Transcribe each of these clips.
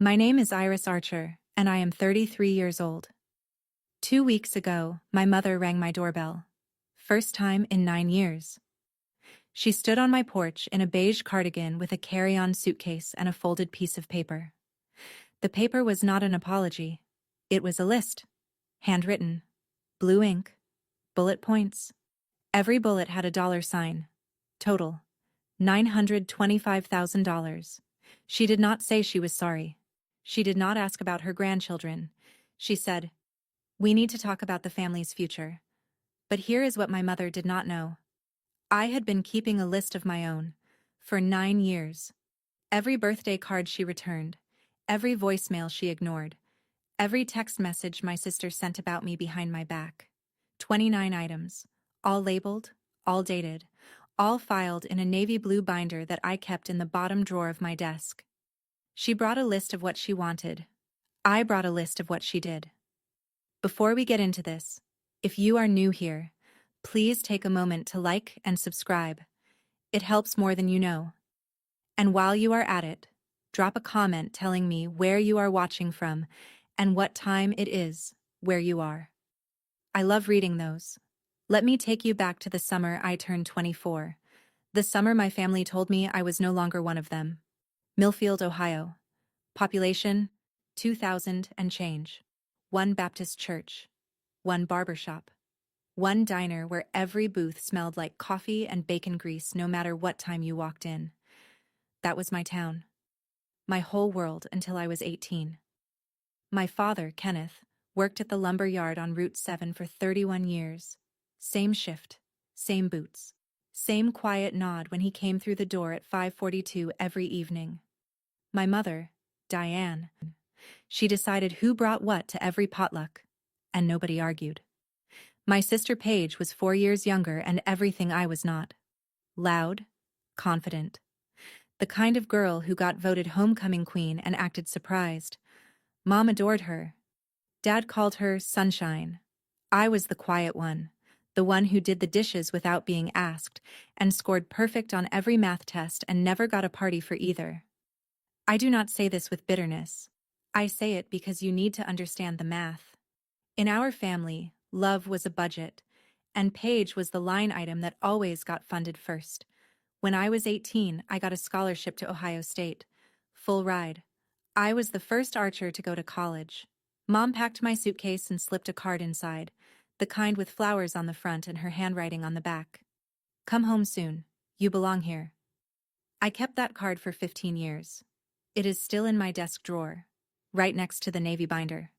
My name is Iris Archer, and I am 33 years old. 2 weeks ago, my mother rang my doorbell. First time in 9 years. She stood on my porch in a beige cardigan with a carry-on suitcase and a folded piece of paper. The paper was not an apology. It was a list. Handwritten. Blue ink. Bullet points. Every bullet had a dollar sign. Total. $925,000. She did not say she was sorry. She did not ask about her grandchildren. She said, "We need to talk about the family's future." But here is what my mother did not know. I had been keeping a list of my own for 9 years. Every birthday card she returned, every voicemail she ignored, every text message my sister sent about me behind my back. 29 items, all labeled, all dated, all filed in a navy blue binder that I kept in the bottom drawer of my desk. She brought a list of what she wanted. I brought a list of what she did. Before we get into this, if you are new here, please take a moment to like and subscribe. It helps more than you know. And while you are at it, drop a comment telling me where you are watching from and what time it is where you are. I love reading those. Let me take you back to the summer I turned 24. The summer my family told me I was no longer one of them. Millfield, Ohio. Population, 2,000 and change. One Baptist church. One barbershop. One diner where every booth smelled like coffee and bacon grease no matter what time you walked in. That was my town. My whole world until I was 18. My father, Kenneth, worked at the lumber yard on Route 7 for 31 years. Same shift, same boots, same quiet nod when he came through the door at 5:42 every evening. My mother, Diane, she decided who brought what to every potluck, and nobody argued. My sister Paige was 4 years younger and everything I was not. Loud, confident. The kind of girl who got voted homecoming queen and acted surprised. Mom adored her. Dad called her Sunshine. I was the quiet one, the one who did the dishes without being asked, and scored perfect on every math test and never got a party for either. I do not say this with bitterness. I say it because you need to understand the math. In our family, love was a budget, and Paige was the line item that always got funded first. When I was 18, I got a scholarship to Ohio State. Full ride. I was the first Archer to go to college. Mom packed my suitcase and slipped a card inside, the kind with flowers on the front and her handwriting on the back. "Come home soon. You belong here." I kept that card for 15 years. It is still in my desk drawer, right next to the navy binder.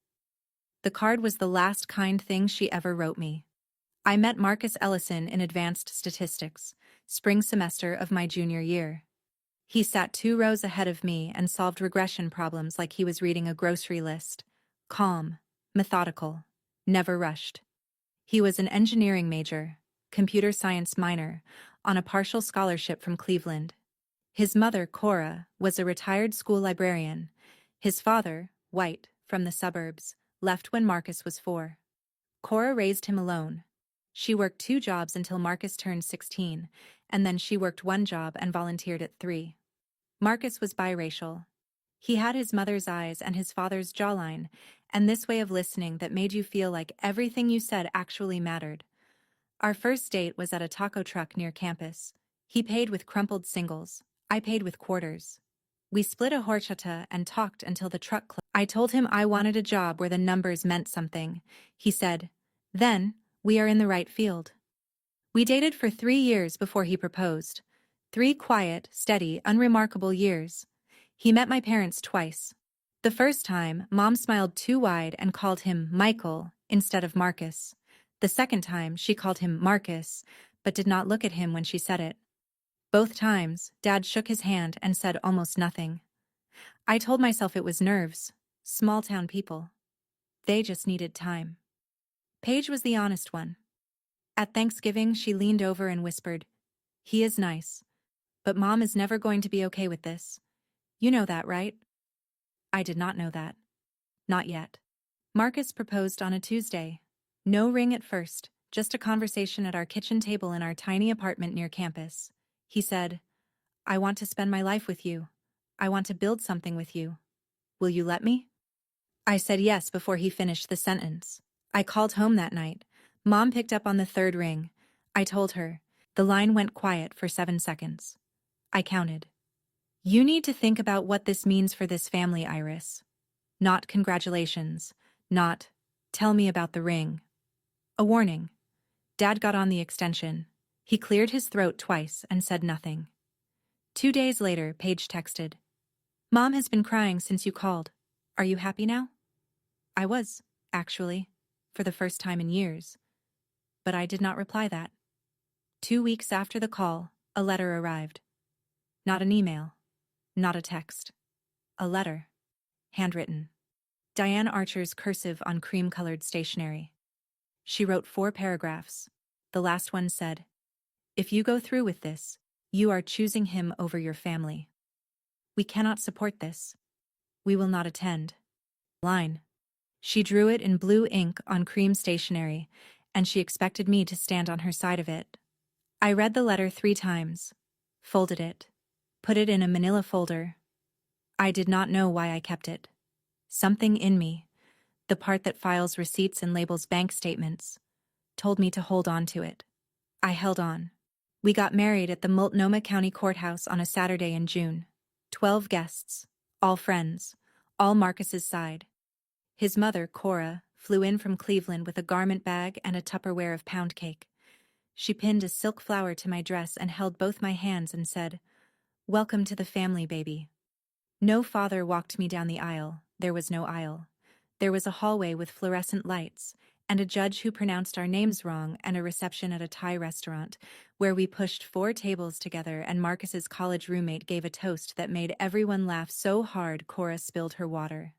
The card was the last kind thing she ever wrote me. I met Marcus Ellison in advanced statistics, spring semester of my junior year. He sat 2 rows ahead of me and solved regression problems like he was reading a grocery list. Calm, methodical, never rushed. He was an engineering major, computer science minor, on a partial scholarship from Cleveland. His mother, Cora, was a retired school librarian. His father, white, from the suburbs, left when Marcus was 4. Cora raised him alone. She worked 2 jobs until Marcus turned 16, and then she worked 1 job and volunteered at 3. Marcus was biracial. He had his mother's eyes and his father's jawline, and this way of listening that made you feel like everything you said actually mattered. Our first date was at a taco truck near campus. He paid with crumpled singles. I paid with quarters. We split a horchata and talked until the truck closed. I told him I wanted a job where the numbers meant something. He said, "Then, we are in the right field." We dated for 3 years before he proposed. 3 quiet, steady, unremarkable years. He met my parents twice. The first time, Mom smiled too wide and called him Michael instead of Marcus. The second time, she called him Marcus, but did not look at him when she said it. Both times, Dad shook his hand and said almost nothing. I told myself it was nerves, small-town people. They just needed time. Paige was the honest one. At Thanksgiving, she leaned over and whispered, "He is nice, but Mom is never going to be okay with this. You know that, right?" I did not know that. Not yet. Marcus proposed on a Tuesday. No ring at first, just a conversation at our kitchen table in our tiny apartment near campus. He said, "I want to spend my life with you. I want to build something with you." Will you let me? I said yes before he finished the sentence. I called home that night. Mom picked up on the third ring. I told her. The line went quiet for 7 seconds. I counted. You need to think about what this means for this family, Iris. Not congratulations. Not, tell me about the ring. A warning. Dad got on the extension. He cleared his throat twice and said nothing. 2 days later, Paige texted. Mom has been crying since you called. Are you happy now? I was, actually, for the first time in years. But I did not reply that. 2 weeks after the call, a letter arrived. Not an email. Not a text. A letter. Handwritten. Diane Archer's cursive on cream-colored stationery. She wrote 4 paragraphs. The last one said, If you go through with this, you are choosing him over your family. We cannot support this. We will not attend. Line. She drew it in blue ink on cream stationery, and she expected me to stand on her side of it. I read the letter 3 times, folded it, put it in a manila folder. I did not know why I kept it. Something in me, the part that files receipts and labels bank statements, told me to hold on to it. I held on. We got married at the Multnomah County Courthouse on a Saturday in June. 12 guests, all friends, all Marcus's side. His mother, Cora, flew in from Cleveland with a garment bag and a Tupperware of pound cake. She pinned a silk flower to my dress and held both my hands and said, Welcome to the family, baby. No father walked me down the aisle. There was no aisle. There was a hallway with fluorescent lights, and a judge who pronounced our names wrong, and a reception at a Thai restaurant, where we pushed 4 tables together and Marcus's college roommate gave a toast that made everyone laugh so hard Cora spilled her water.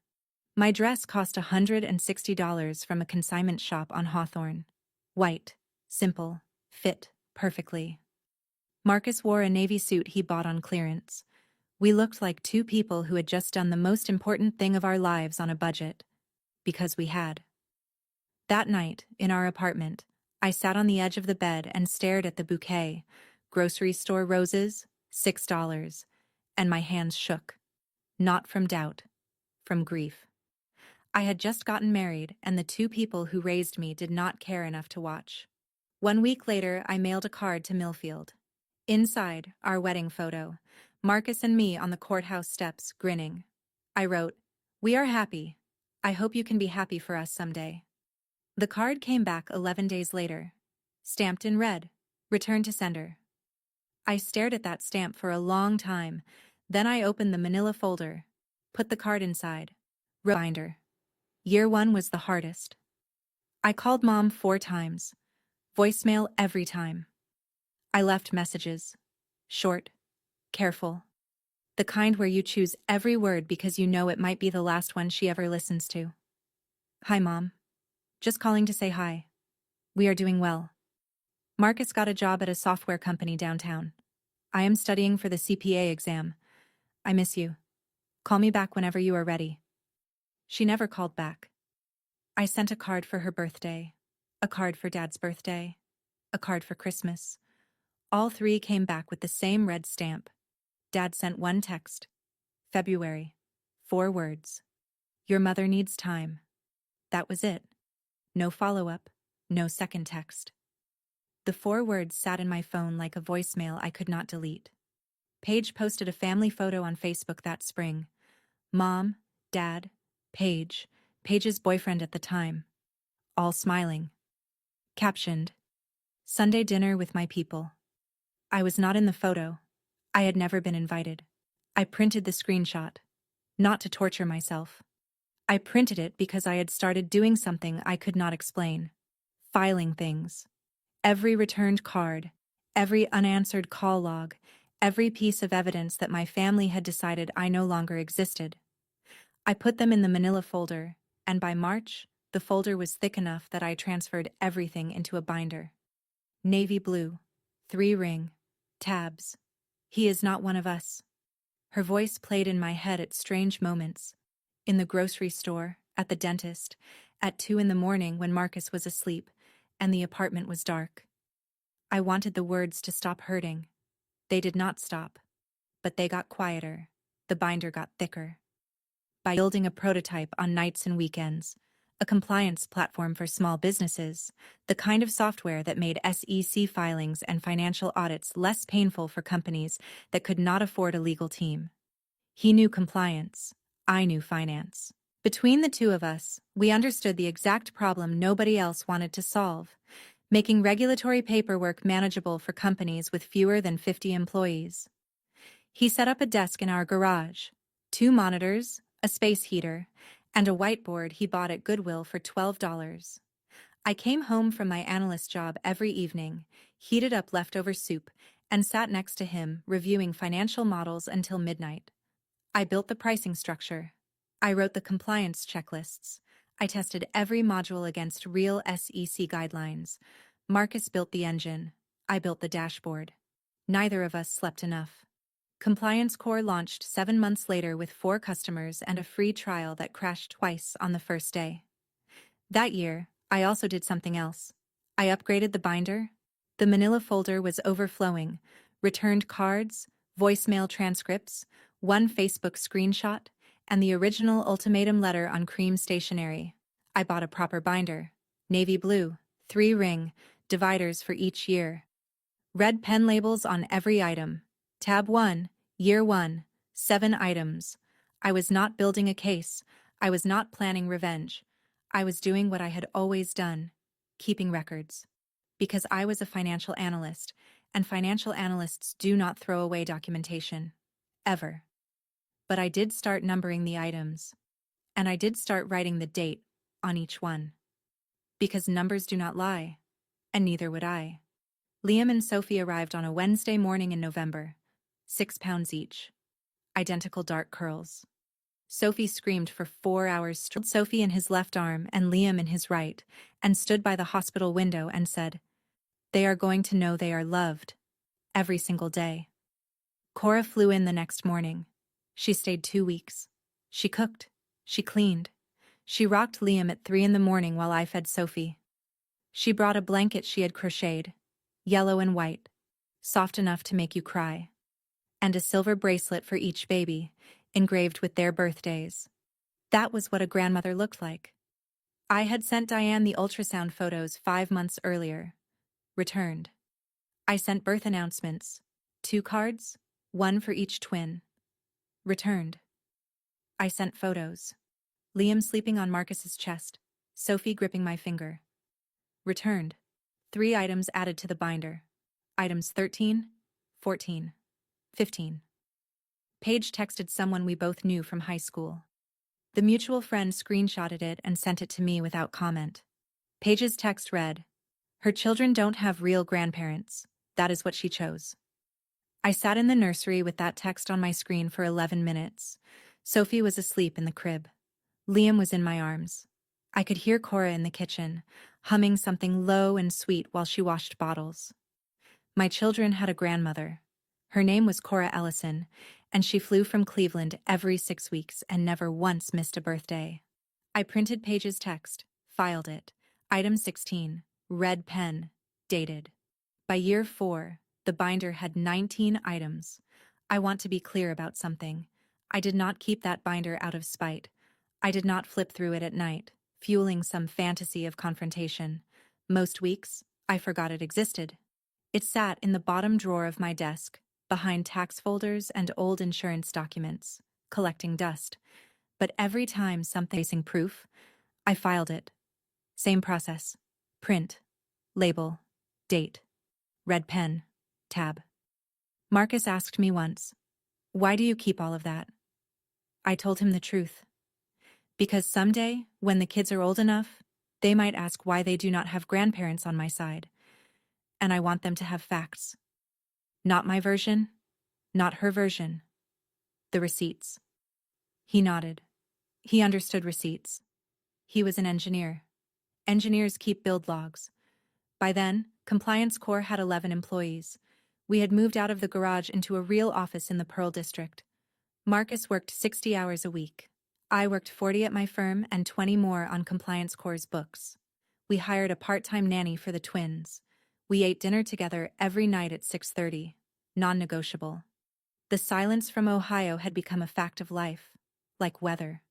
My dress cost $160 from a consignment shop on Hawthorne. White, simple, fit perfectly. Marcus wore a navy suit he bought on clearance. We looked like 2 people who had just done the most important thing of our lives on a budget. Because we had. That night, in our apartment, I sat on the edge of the bed and stared at the bouquet, grocery store roses, $6, and my hands shook. Not from doubt, from grief. I had just gotten married, and the 2 people who raised me did not care enough to watch. 1 week later, I mailed a card to Millfield. Inside, our wedding photo, Marcus and me on the courthouse steps, grinning. I wrote, We are happy. I hope you can be happy for us someday. The card came back 11 days later. Stamped in red. Return to sender. I stared at that stamp for a long time. Then I opened the manila folder. Put the card inside. Binder. Year 1 was the hardest. I called Mom 4 times. Voicemail every time. I left messages. Short. Careful. The kind where you choose every word because you know it might be the last one she ever listens to. Hi, Mom. Just calling to say hi. We are doing well. Marcus got a job at a software company downtown. I am studying for the CPA exam. I miss you. Call me back whenever you are ready. She never called back. I sent a card for her birthday, a card for Dad's birthday, a card for Christmas. All 3 came back with the same red stamp. Dad sent 1 text. February. 4 words. Your mother needs time. That was it. No follow-up, no second text. The 4 words sat in my phone like a voicemail I could not delete. Paige posted a family photo on Facebook that spring. Mom, Dad, Paige, Paige's boyfriend at the time. All smiling. Captioned, Sunday dinner with my people. I was not in the photo. I had never been invited. I printed the screenshot. Not to torture myself. I printed it because I had started doing something I could not explain. Filing things. Every returned card, every unanswered call log, every piece of evidence that my family had decided I no longer existed. I put them in the manila folder, and by March, the folder was thick enough that I transferred everything into a binder. Navy blue, 3-ring, tabs. He is not one of us. Her voice played in my head at strange moments. In the grocery store, at the dentist, at 2 in the morning when Marcus was asleep, and the apartment was dark. I wanted the words to stop hurting. They did not stop. But they got quieter. The binder got thicker. by building a prototype on nights and weekends, a compliance platform for small businesses, the kind of software that made SEC filings and financial audits less painful for companies that could not afford a legal team. He knew compliance. I knew finance. Between the two of us, we understood the exact problem nobody else wanted to solve: making regulatory paperwork manageable for companies with fewer than 50 employees. He set up a desk in our garage, 2 monitors, a space heater, and a whiteboard he bought at Goodwill for $12. I came home from my analyst job every evening, heated up leftover soup, and sat next to him reviewing financial models until midnight. I built the pricing structure. I wrote the compliance checklists. I tested every module against real SEC guidelines. Marcus built the engine. I built the dashboard. Neither of us slept enough. Compliance Core launched 7 months later with 4 customers and a free trial that crashed twice on the first day. That year, I also did something else. I upgraded the binder. The manila folder was overflowing. Returned cards, voicemail transcripts, one Facebook screenshot, and the original ultimatum letter on cream stationery. I bought a proper binder. Navy blue, 3-ring, dividers for each year. Red pen labels on every item. Tab 1, Year 1, 7 items. I was not building a case. I was not planning revenge. I was doing what I had always done: keeping records. Because I was a financial analyst, and financial analysts do not throw away documentation. Ever. But I did start numbering the items. And I did start writing the date on each one. Because numbers do not lie. And neither would I. Liam and Sophie arrived on a Wednesday morning in November. 6 pounds each. Identical dark curls. Sophie screamed for 4 hours, Sophie in his left arm and Liam in his right, and stood by the hospital window and said, "They are going to know they are loved. Every single day." Cora flew in the next morning. She stayed 2 weeks. She cooked. She cleaned. She rocked Liam at 3 in the morning while I fed Sophie. She brought a blanket she had crocheted, yellow and white, soft enough to make you cry, and a silver bracelet for each baby, engraved with their birthdays. That was what a grandmother looked like. I had sent Diane the ultrasound photos 5 months earlier. Returned. I sent birth announcements. 2 cards, 1 for each twin. Returned. I sent photos. Liam sleeping on Marcus's chest, Sophie gripping my finger. Returned. 3 items added to the binder. Items 13, 14, 15. Paige texted someone we both knew from high school. The mutual friend screenshotted it and sent it to me without comment. Paige's text read, "Her children don't have real grandparents. That is what she chose." I sat in the nursery with that text on my screen for 11 minutes. Sophie was asleep in the crib. Liam was in my arms. I could hear Cora in the kitchen, humming something low and sweet while she washed bottles. My children had a grandmother. Her name was Cora Ellison, and she flew from Cleveland every 6 weeks and never once missed a birthday. I printed Paige's text, filed it. Item 16, red pen, dated. By year 4, the binder had 19 items. I want to be clear about something. I did not keep that binder out of spite. I did not flip through it at night, fueling some fantasy of confrontation. Most weeks, I forgot it existed. It sat in the bottom drawer of my desk, behind tax folders and old insurance documents, collecting dust. But every time something facing proof, I filed it. Same process. Print, label, date, red pen, tab. Marcus asked me once, "Why do you keep all of that?" I told him the truth. Because someday, when the kids are old enough, they might ask why they do not have grandparents on my side. And I want them to have facts. Not my version, not her version. The receipts. He nodded. He understood receipts. He was an engineer. Engineers keep build logs. By then, Compliance Core had 11 employees. We had moved out of the garage into a real office in the Pearl District. Marcus worked 60 hours a week. I worked 40 at my firm and 20 more on Compliance Core's books. We hired a part-time nanny for the twins. We ate dinner together every night at 6:30, non-negotiable. The silence from Ohio had become a fact of life, like weather.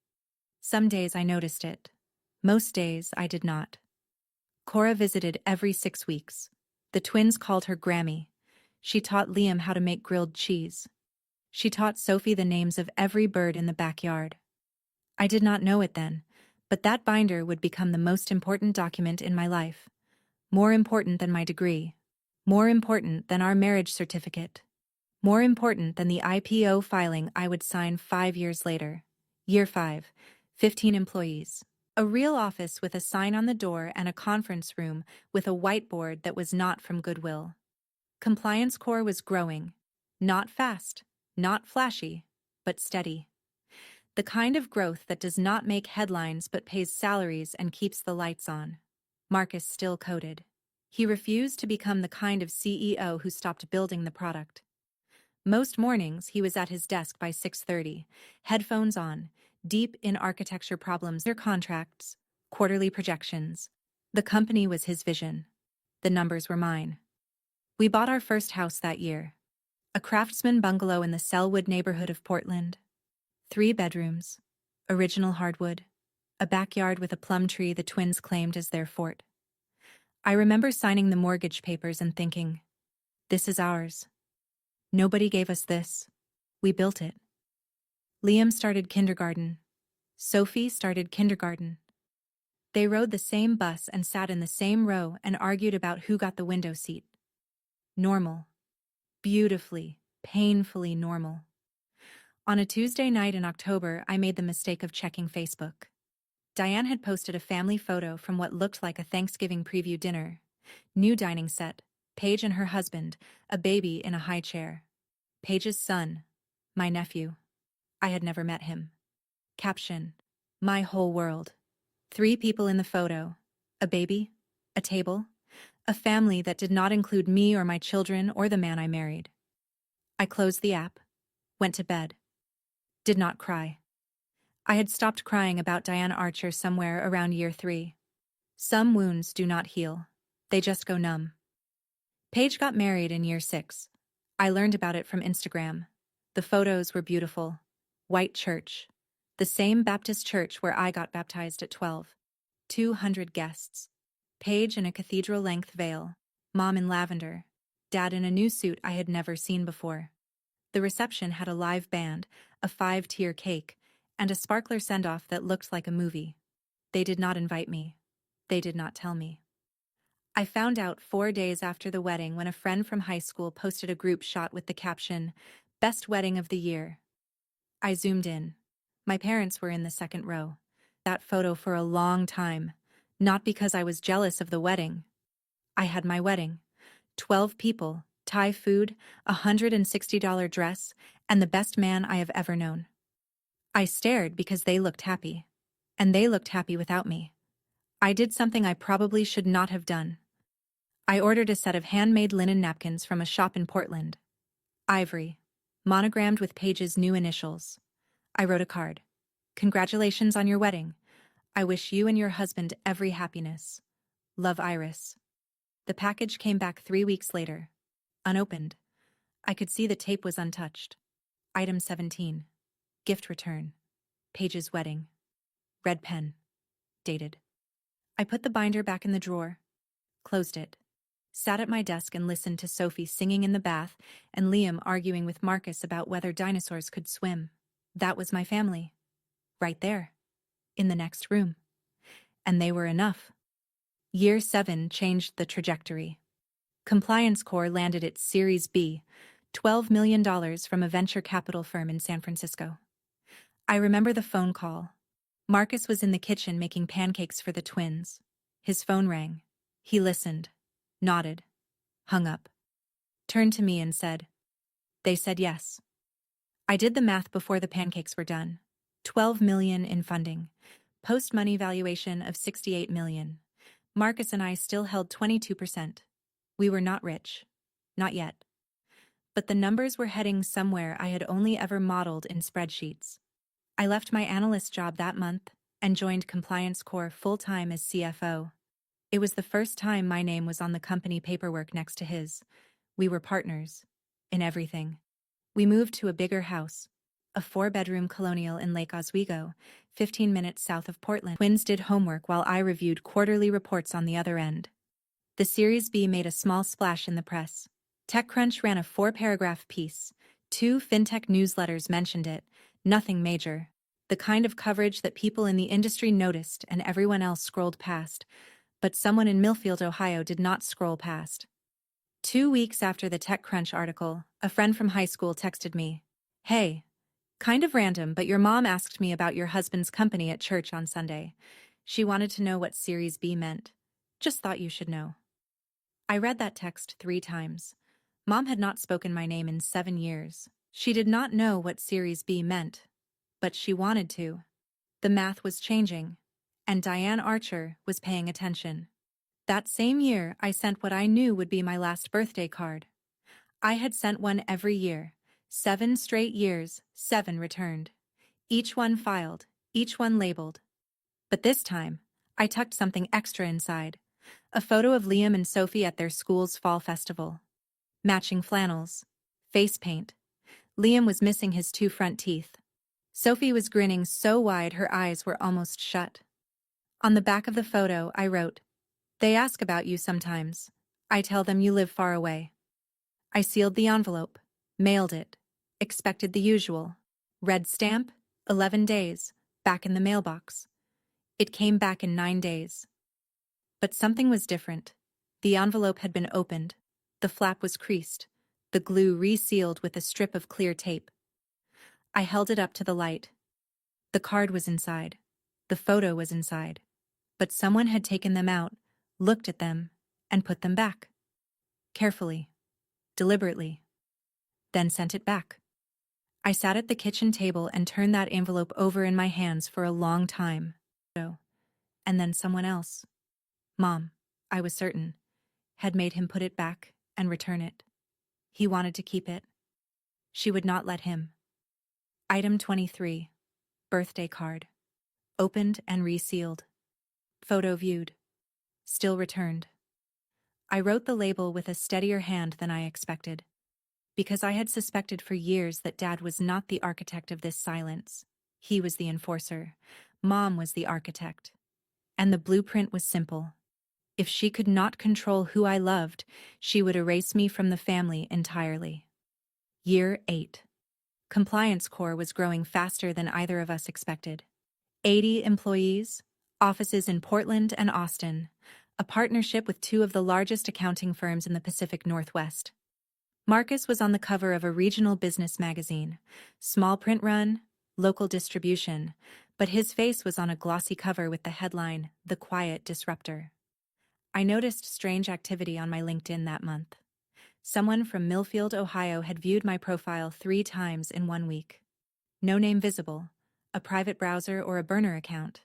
Some days I noticed it. Most days I did not. Cora visited every 6 weeks. The twins called her Grammy. She taught Liam how to make grilled cheese. She taught Sophie the names of every bird in the backyard. I did not know it then, but that binder would become the most important document in my life. More important than my degree. More important than our marriage certificate. More important than the IPO filing I would sign 5 years later. Year 5, 15 employees. A real office with a sign on the door and a conference room with a whiteboard that was not from Goodwill. Compliance Core was growing. Not fast, not flashy, but steady. The kind of growth that does not make headlines but pays salaries and keeps the lights on. Marcus still coded. He refused to become the kind of CEO who stopped building the product. Most mornings he was at his desk by 6:30, headphones on, deep in architecture problems, their contracts, quarterly projections. The company was his vision. The numbers were mine. We bought our first house that year. A craftsman bungalow in the Selwood neighborhood of Portland. 3 bedrooms, original hardwood, a backyard with a plum tree the twins claimed as their fort. I remember signing the mortgage papers and thinking, this is ours. Nobody gave us this. We built it. Liam started kindergarten. Sophie started kindergarten. They rode the same bus and sat in the same row and argued about who got the window seat. Normal. Beautifully, painfully normal. On a Tuesday night in October, I made the mistake of checking Facebook. Diane had posted a family photo from what looked like a Thanksgiving preview dinner. New dining set, Paige and her husband, a baby in a high chair. Paige's son, my nephew. I had never met him. Caption, my whole world. 3 people in the photo, a baby, a table, a family that did not include me or my children or the man I married. I closed the app, went to bed. Did not cry. I had stopped crying about Diane Archer somewhere around year 3. Some wounds do not heal. They just go numb. Paige got married in year 6. I learned about it from Instagram. The photos were beautiful. White church. The same Baptist church where I got baptized at 12. 200 guests. Paige in a cathedral-length veil. Mom in lavender. Dad in a new suit I had never seen before. The reception had a live band, a 5-tier cake, and a sparkler send-off that looked like a movie. They did not invite me. They did not tell me. I found out 4 days after the wedding when a friend from high school posted a group shot with the caption, "Best wedding of the year." I zoomed in. My parents were in the second row. That photo for a long time, not because I was jealous of the wedding. I had my wedding. 12 people, Thai food, a $160 dress, and the best man I have ever known. I stared because they looked happy. And they looked happy without me. I did something I probably should not have done. I ordered a set of handmade linen napkins from a shop in Portland. Ivory, monogrammed with Paige's new initials. I wrote a card. Congratulations on your wedding. I wish you and your husband every happiness. Love, Iris. The package came back 3 weeks later. Unopened. I could see the tape was untouched. Item 17. Gift return. Paige's wedding. Red pen. Dated. I put the binder back in the drawer. Closed it. Sat at my desk and listened to Sophie singing in the bath and Liam arguing with Marcus about whether dinosaurs could swim. That was my family. Right there. In the next room. And they were enough. Year 7 changed the trajectory. Compliance Core landed its Series B, $12 million from a venture capital firm in San Francisco. I remember the phone call. Marcus was in the kitchen making pancakes for the twins. His phone rang. He listened, nodded, hung up, turned to me and said, "They said yes." I did the math before the pancakes were done. 12 million in funding. Post-money valuation of 68 million. Marcus and I still held 22%. We were not rich. Not yet. But the numbers were heading somewhere I had only ever modeled in spreadsheets. I left my analyst job that month and joined Compliance Core full-time as CFO. It was the first time my name was on the company paperwork next to his. We were partners. In everything. We moved to a bigger house. a 4-bedroom colonial in Lake Oswego, 15 minutes south of Portland. Twins did homework while I reviewed quarterly reports on the other end. The Series B made a small splash in the press. TechCrunch ran a 4-paragraph piece. 2 fintech newsletters mentioned it. Nothing major. The kind of coverage that people in the industry noticed and everyone else scrolled past. But someone in Millfield, Ohio did not scroll past. 2 weeks after the TechCrunch article, a friend from high school texted me, "Hey, kind of random, but your mom asked me about your husband's company at church on Sunday. She wanted to know what Series B meant. Just thought you should know." I read that text 3 times. Mom had not spoken my name in 7 years. She did not know what Series B meant, but she wanted to. The math was changing, and Diane Archer was paying attention. That same year, I sent what I knew would be my last birthday card. I had sent one every year. 7 straight years, 7 returned. Each one filed, each one labeled. But this time, I tucked something extra inside. A photo of Liam and Sophie at their school's fall festival. Matching flannels. Face paint. Liam was missing his 2 front teeth. Sophie was grinning so wide her eyes were almost shut. On the back of the photo, I wrote, "They ask about you sometimes. I tell them you live far away." I sealed the envelope, mailed it, expected the usual. Red stamp, 11 days, back in the mailbox. It came back in 9 days. But something was different. The envelope had been opened. The flap was creased, the glue resealed with a strip of clear tape. I held it up to the light. The card was inside. The photo was inside. But someone had taken them out, looked at them, and put them back. Carefully. Deliberately. Then sent it back. I sat at the kitchen table and turned that envelope over in my hands for a long time. And then someone else. Mom, I was certain, had made him put it back and return it. He wanted to keep it. She would not let him. Item 23. Birthday card. Opened and resealed. Photo viewed. Still returned. I wrote the label with a steadier hand than I expected. Because I had suspected for years that Dad was not the architect of this silence. He was the enforcer. Mom was the architect. And the blueprint was simple. If she could not control who I loved, she would erase me from the family entirely. Year 8. Compliance Corps was growing faster than either of us expected. 80 employees, offices in Portland and Austin, a partnership with 2 of the largest accounting firms in the Pacific Northwest. Marcus was on the cover of a regional business magazine, small print run, local distribution, but his face was on a glossy cover with the headline, "The Quiet Disruptor." I noticed strange activity on my LinkedIn that month. Someone from Millfield, Ohio had viewed my profile 3 times in 1 week. No name visible, a private browser or a burner account.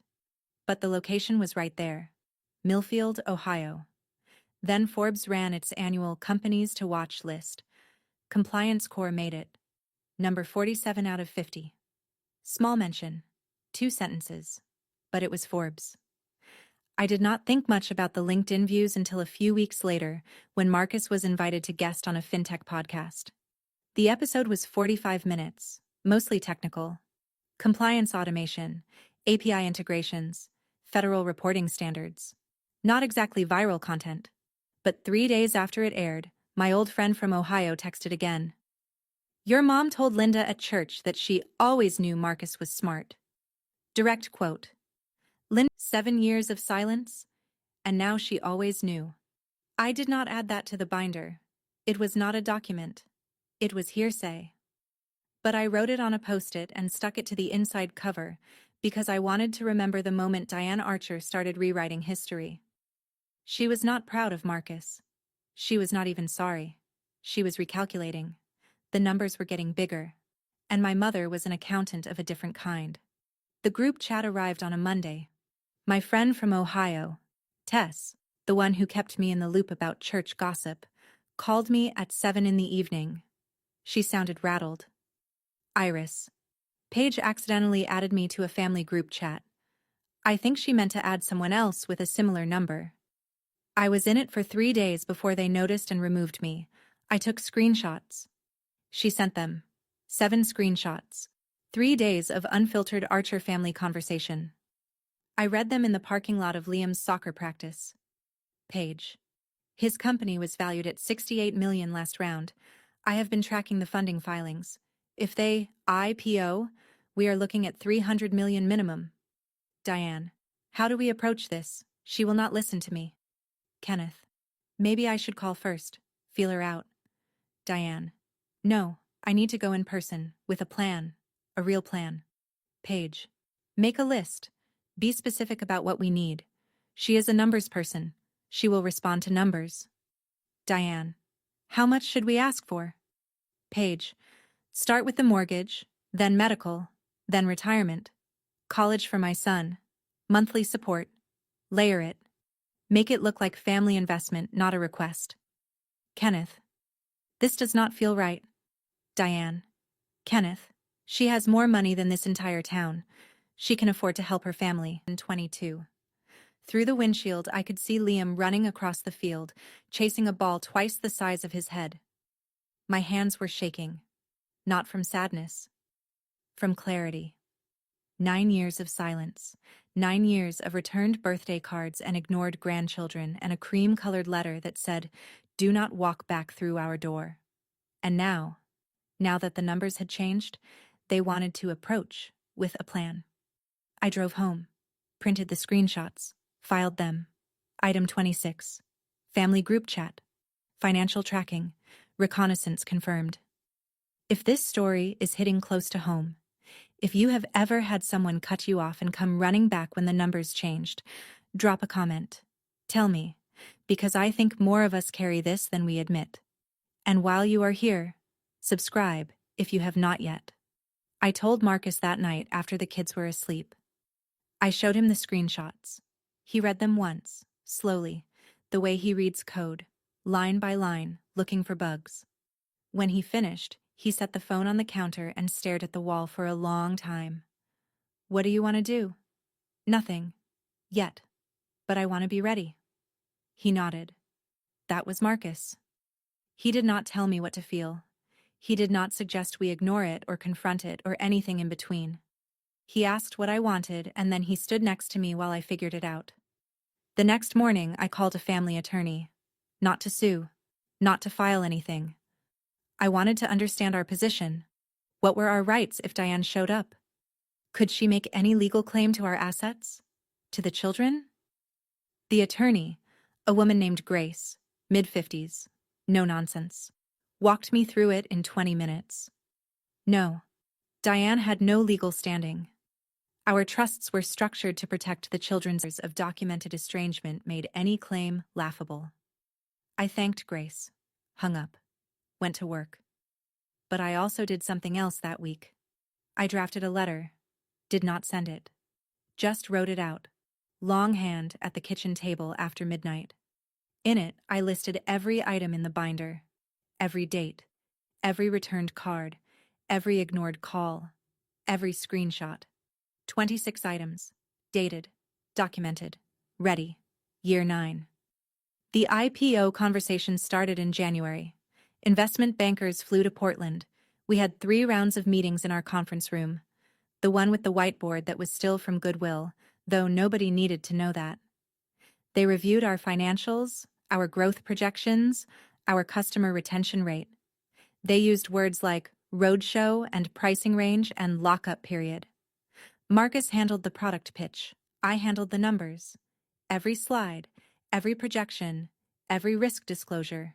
But the location was right there. Millfield, Ohio. Then Forbes ran its annual Companies to Watch list. Compliance Corps made it. Number 47 out of 50. Small mention. 2 sentences. But it was Forbes. I did not think much about the LinkedIn views until a few weeks later, when Marcus was invited to guest on a fintech podcast. The episode was 45 minutes, mostly technical. Compliance automation, API integrations, federal reporting standards. Not exactly viral content. But 3 days after it aired, my old friend from Ohio texted again. "Your mom told Linda at church that she always knew Marcus was smart." Direct quote. Linda, 7 years of silence, and now she always knew. I did not add that to the binder. It was not a document. It was hearsay. But I wrote it on a post-it and stuck it to the inside cover because I wanted to remember the moment Diane Archer started rewriting history. She was not proud of Marcus. She was not even sorry. She was recalculating. The numbers were getting bigger. And my mother was an accountant of a different kind. The group chat arrived on a Monday. My friend from Ohio, Tess, the one who kept me in the loop about church gossip, called me at 7 in the evening. She sounded rattled. Iris. Paige accidentally added me to a family group chat. I think she meant to add someone else with a similar number. I was in it for 3 days before they noticed and removed me. I took screenshots. She sent them. 7 screenshots. 3 days of unfiltered Archer family conversation. I read them in the parking lot of Liam's soccer practice. Page. His company was valued at $68 million last round. I have been tracking the funding filings. If they IPO, we are looking at $300 million minimum. Diane. How do we approach this? She will not listen to me. Kenneth. Maybe I should call first. Feel her out. Diane. No, I need to go in person, with a plan. A real plan. Page. Make a list. Be specific about what we need. She is a numbers person. She will respond to numbers. Diane. How much should we ask for? Page. Start with the mortgage, then medical, then retirement. College for my son. Monthly support. Layer it. Make it look like family investment, not a request. Kenneth. This does not feel right. Diane. Kenneth. She has more money than this entire town. She can afford to help her family. 22. Through the windshield, I could see Liam running across the field, chasing a ball twice the size of his head. My hands were shaking. Not from sadness. From clarity. 9 years of silence. 9 years of returned birthday cards and ignored grandchildren and a cream-colored letter that said, "Do not walk back through our door." And now that the numbers had changed, they wanted to approach with a plan. I drove home, printed the screenshots, filed them. Item 26. Family group chat. Financial tracking. Reconnaissance confirmed. If this story is hitting close to home, if you have ever had someone cut you off and come running back when the numbers changed, drop a comment. Tell me, because I think more of us carry this than we admit. And while you are here, subscribe if you have not yet. I told Marcus that night after the kids were asleep. I showed him the screenshots. He read them once, slowly, the way he reads code, line by line, looking for bugs. When he finished, he set the phone on the counter and stared at the wall for a long time. What do you want to do? Nothing. Yet. But I want to be ready. He nodded. That was Marcus. He did not tell me what to feel. He did not suggest we ignore it or confront it or anything in between. He asked what I wanted, and then he stood next to me while I figured it out. The next morning, I called a family attorney. Not to sue. Not to file anything. I wanted to understand our position. What were our rights if Diane showed up? Could she make any legal claim to our assets? To the children? The attorney, a woman named Grace, mid-50s, no nonsense, walked me through it in 20 minutes. No, Diane had no legal standing. Our trusts were structured to protect the children's of documented estrangement made any claim laughable. I thanked Grace, hung up, went to work. But I also did something else that week. I drafted a letter, did not send it. Just wrote it out, longhand at the kitchen table after midnight. In it, I listed every item in the binder, every date, every returned card, every ignored call, every screenshot. 26 items, dated, documented, ready, year 9. The IPO conversation started in January. Investment bankers flew to Portland. We had 3 rounds of meetings in our conference room. The one with the whiteboard that was still from Goodwill, though nobody needed to know that. They reviewed our financials, our growth projections, our customer retention rate. They used words like roadshow and pricing range and lockup period. Marcus handled the product pitch. I handled the numbers. Every slide, every projection, every risk disclosure.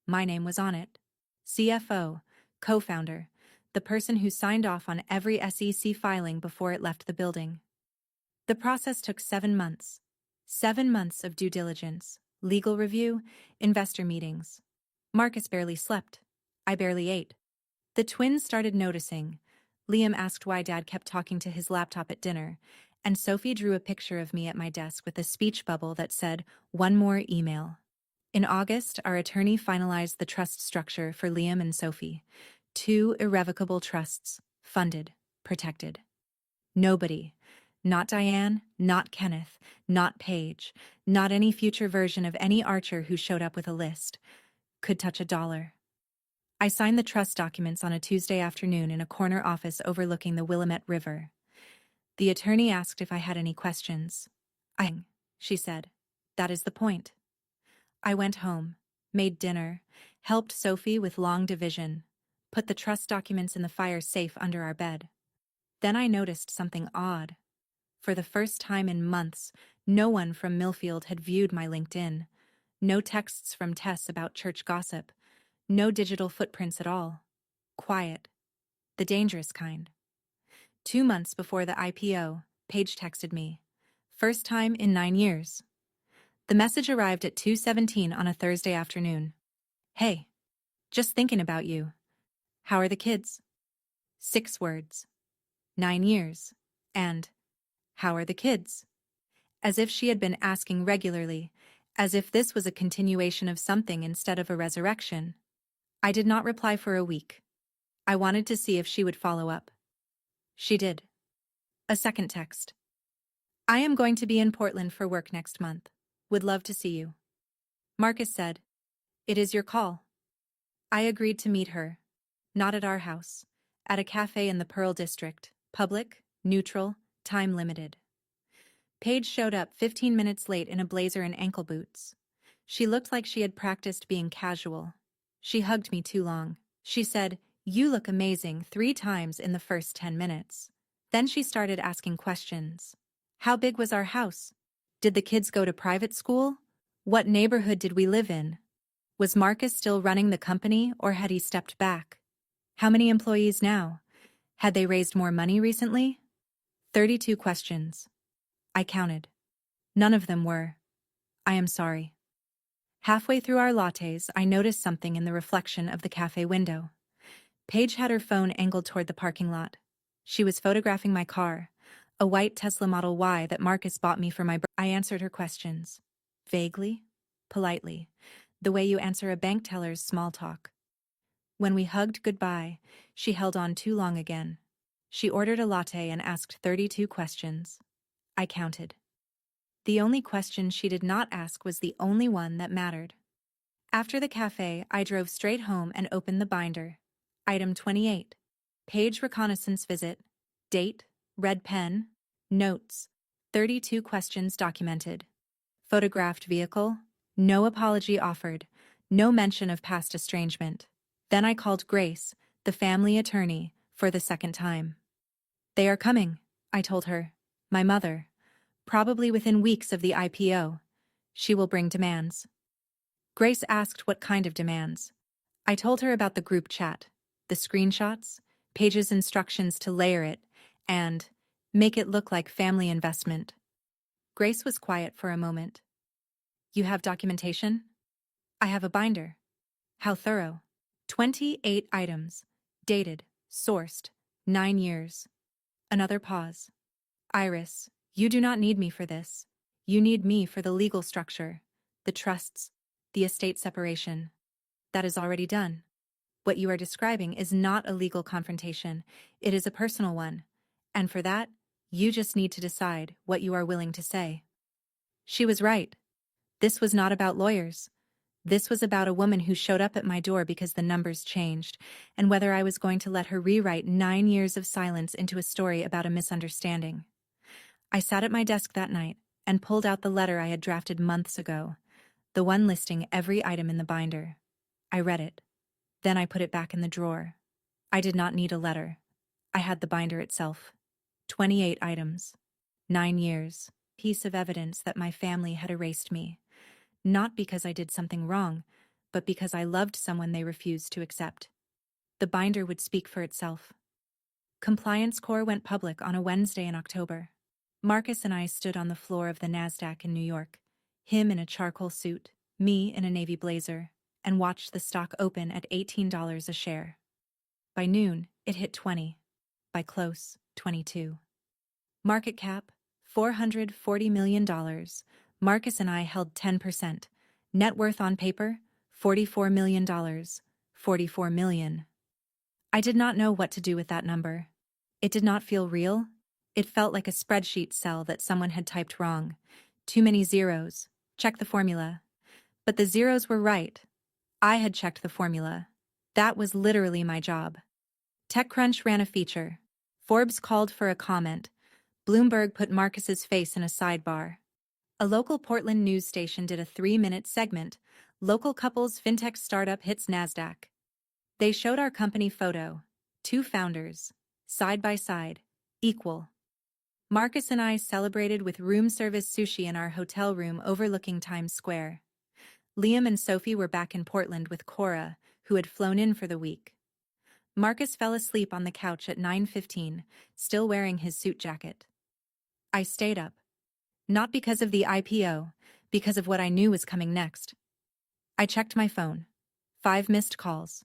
My name was on it. CFO, co-founder, the person who signed off on every SEC filing before it left the building. The process took 7 months. 7 months of due diligence, legal review, investor meetings. Marcus barely slept. I barely ate. The twins started noticing. Liam asked why Dad kept talking to his laptop at dinner, and Sophie drew a picture of me at my desk with a speech bubble that said, "One more email." In August, our attorney finalized the trust structure for Liam and Sophie. 2 irrevocable trusts, funded, protected. Nobody, not Diane, not Kenneth, not Paige, not any future version of any Archer who showed up with a list, could touch $1. I signed the trust documents on a Tuesday afternoon in a corner office overlooking the Willamette River. The attorney asked if I had any questions. She said. That is the point. I went home, made dinner, helped Sophie with long division, put the trust documents in the fire safe under our bed. Then I noticed something odd. For the first time in months, no one from Millfield had viewed my LinkedIn. No texts from Tess about church gossip. No digital footprints at all. Quiet. The dangerous kind. 2 months before the IPO, Paige texted me. First time in 9 years. The message arrived at 2:17 on a Thursday afternoon. Hey, just thinking about you. How are the kids? 6 words. 9 years. And, how are the kids? As if she had been asking regularly, as if this was a continuation of something instead of a resurrection. I did not reply for a week. I wanted to see if she would follow up. She did. A second text. I am going to be in Portland for work next month. Would love to see you. Marcus said, it is your call. I agreed to meet her. Not at our house. At a cafe in the Pearl District. Public, neutral, time limited. Paige showed up 15 minutes late in a blazer and ankle boots. She looked like she had practiced being casual. She hugged me too long. She said, you look amazing 3 times in the first 10 minutes. Then she started asking questions. How big was our house? Did the kids go to private school? What neighborhood did we live in? Was Marcus still running the company or had he stepped back? How many employees now? Had they raised more money recently? 32 questions. I counted. None of them were. I am sorry. Halfway through our lattes, I noticed something in the reflection of the cafe window. Paige had her phone angled toward the parking lot. She was photographing my car, a white Tesla Model Y that Marcus bought me for my birthday. I answered her questions. Vaguely, politely, the way you answer a bank teller's small talk. When we hugged goodbye, she held on too long again. She ordered a latte and asked 32 questions. I counted. The only question she did not ask was the only one that mattered. After the cafe, I drove straight home and opened the binder. Item 28. Page reconnaissance visit. Date, red pen, notes, 32 questions documented. Photographed vehicle, no apology offered, no mention of past estrangement. Then I called Grace, the family attorney, for the second time. They are coming, I told her. My mother. Probably within weeks of the IPO. She will bring demands. Grace asked what kind of demands. I told her about the group chat, the screenshots, Paige's instructions to layer it, and make it look like family investment. Grace was quiet for a moment. You have documentation? I have a binder. How thorough? 28 items. Dated, sourced, 9 years. Another pause. Iris, you do not need me for this. You need me for the legal structure, the trusts, the estate separation. That is already done. What you are describing is not a legal confrontation, it is a personal one. And for that, you just need to decide what you are willing to say. She was right. This was not about lawyers. This was about a woman who showed up at my door because the numbers changed, and whether I was going to let her rewrite 9 years of silence into a story about a misunderstanding. I sat at my desk that night and pulled out the letter I had drafted months ago, the one listing every item in the binder. I read it. Then I put it back in the drawer. I did not need a letter. I had the binder itself. 28 items. 9 years. Piece of evidence that my family had erased me. Not because I did something wrong, but because I loved someone they refused to accept. The binder would speak for itself. Compliance Corps went public on a Wednesday in October. Marcus and I stood on the floor of the NASDAQ in New York, him in a charcoal suit, me in a navy blazer, and watched the stock open at $18 a share. By noon, it hit 20. By close, 22. Market cap, $440 million. Marcus and I held 10%. Net worth on paper, $44 million. 44 million. I did not know what to do with that number. It did not feel real. It felt like a spreadsheet cell that someone had typed wrong. Too many zeros. Check the formula. But the zeros were right. I had checked the formula. That was literally my job. TechCrunch ran a feature. Forbes called for a comment. Bloomberg put Marcus's face in a sidebar. A local Portland news station did a 3-minute segment. Local couples fintech startup hits NASDAQ. They showed our company photo. 2 founders. Side by side. Equal. Marcus and I celebrated with room service sushi in our hotel room overlooking Times Square. Liam and Sophie were back in Portland with Cora, who had flown in for the week. Marcus fell asleep on the couch at 9:15, still wearing his suit jacket. I stayed up. Not because of the IPO, because of what I knew was coming next. I checked my phone. 5 missed calls.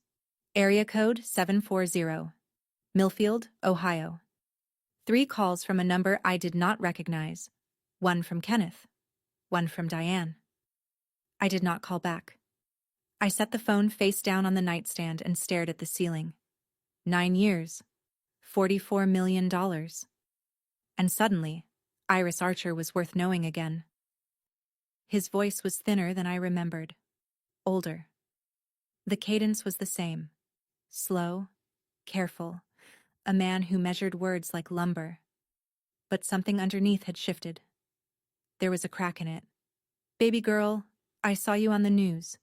Area code 740. Millfield, Ohio. 3 calls from a number I did not recognize. 1 from Kenneth. 1 from Diane. I did not call back. I set the phone face down on the nightstand and stared at the ceiling. 9 years. $44 million. And suddenly, Iris Archer was worth knowing again. His voice was thinner than I remembered. Older. The cadence was the same. Slow, careful, a man who measured words like lumber. But something underneath had shifted. There was a crack in it. Baby girl, I saw you on the news.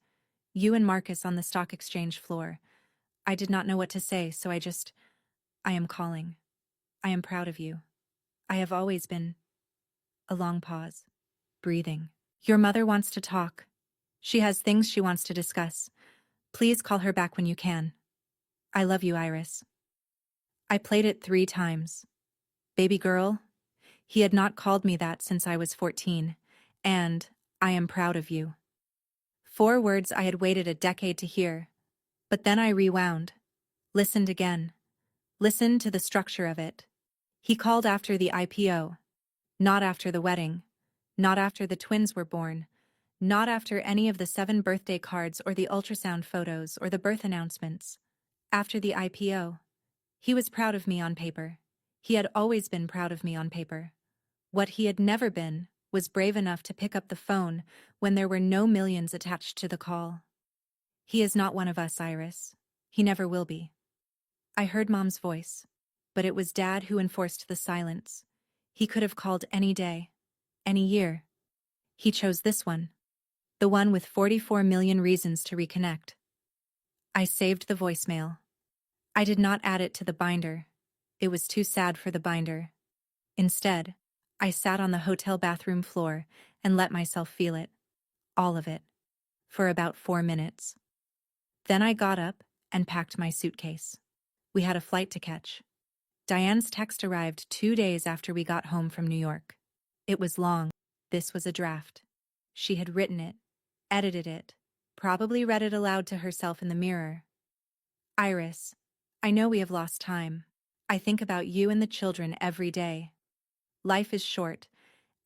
You and Marcus on the stock exchange floor. I did not know what to say, so I am calling. I am proud of you. I have always been. A long pause. Breathing. Your mother wants to talk. She has things she wants to discuss. Please call her back when you can. I love you, Iris. I played it 3 times. Baby girl. He had not called me that since I was 14. And I am proud of you. 4 words I had waited a decade to hear. But then I rewound. Listened again. Listened to the structure of it. He called after the IPO. Not after the wedding. Not after the twins were born. Not after any of the 7 birthday cards or the ultrasound photos or the birth announcements. After the IPO. He was proud of me on paper. He had always been proud of me on paper. What he had never been was brave enough to pick up the phone when there were no millions attached to the call. He is not one of us, Iris. He never will be. I heard Mom's voice, but it was Dad who enforced the silence. He could have called any day, any year. He chose this one, the one with 44 million reasons to reconnect. I saved the voicemail. I did not add it to the binder. It was too sad for the binder. Instead, I sat on the hotel bathroom floor and let myself feel it. All of it. For about 4 minutes. Then I got up and packed my suitcase. We had a flight to catch. Diane's text arrived 2 days after we got home from New York. It was long. This was a draft. She had written it, edited it, probably read it aloud to herself in the mirror. Iris, I know we have lost time. I think about you and the children every day. Life is short,